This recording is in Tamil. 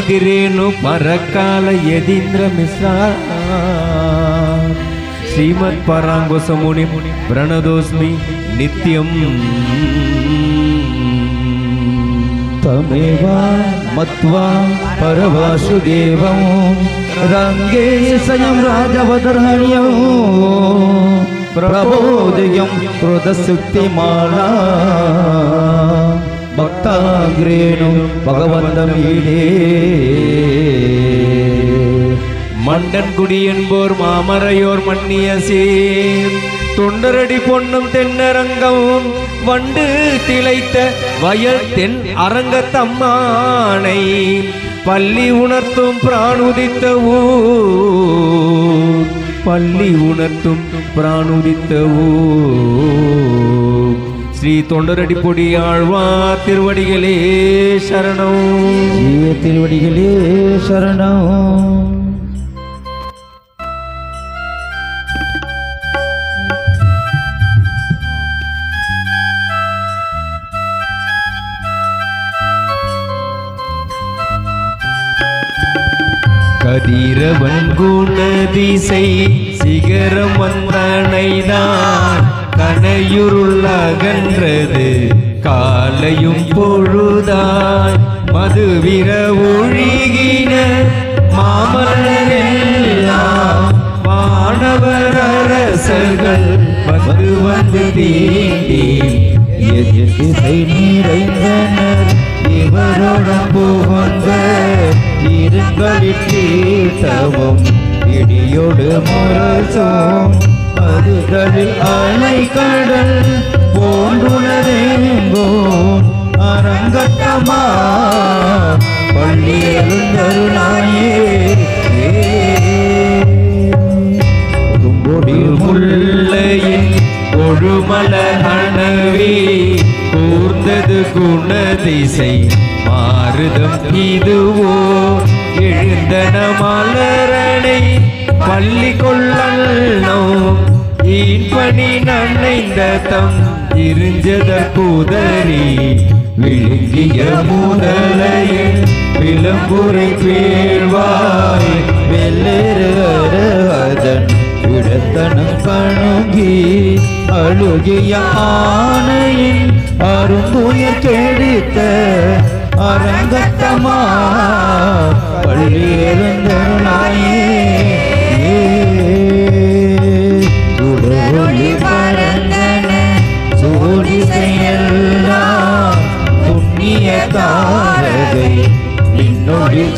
ಶ್ರೀಮದ್ಗಿರೇನು ಪರಕಾಲ ಯದೀಂದ್ರ ಮಿಶ್ರ ಶ್ರೀಮತ್ ಪರಾಂಗುಸ ಮುನಿ ಪ್ರಣದೋಸ್ಮಿ ನಿತ್ಯಂ ತಮೇವ ಮತ್ವಾ ಪರವಾಸುದೇವಂ ರಂಗೇ ಸ್ವಯಂ ರಾಜವದರ್ಹಣ್ಯಂ ಪ್ರಬೋಧಯಂ ಕ್ರೋಧಶಕ್ತಿಮಾನಾ பக்தாகிரேனு பகவந்தம் ஈடே. மண்டன்குடி என்போர் மாமரையோர் மன்னிய சீர் தொண்டரடி பொன்னும் தென்னரங்கவும் வண்டு திளைத்த வயல் தென் அரங்கத்தம்மானை பள்ளி உணர்த்தும் பிராணுதித்த ஊர் பள்ளி உணர்த்தும் பிராணுதித்த ஊர் ஸ்ரீ தொண்டரடி பொடி ஆழ்வார் திருவடிகளே சரணம். திருவடிகளே சரணம். கதிரவன் குணதிசை சிகரம் வந்தனைதான் கனையுருள் அகன்றது காலையும் பொழுதாய் மதுவிர ஒழுகின மாமலரெல்லாம் வானவர் அரசர்கள் வந்து வந்து தீண்டி திசை நிறைந்தனர் இவரோட புகழ்ந்த இருங்களிட்டீட்டவும் இடியோடு முரசும் அதுகளில் அலை கடல் போன்றுணரெங்கோ அரங்கத்தமா பள்ளி எழுந்தருளாயே. கும்பொடி முல்லையின் கொழுமல அணவி கூர்ந்தது குணதிசை மாறுதம் இதுவோ எழுந்தன மலரணை பள்ளி கொள்ளோ ஈன்பணி நன்னைந்த தம் இருஞ்சதற்குதறி விழுங்கிய முதலையின் விளம்புரை பேர்வாய் வெள்ளேறுவதன் விடத்தனம் கணுகி அழுகிய ஆணையின் அரும்புயர் கெடுத்த அரங்கத்தமா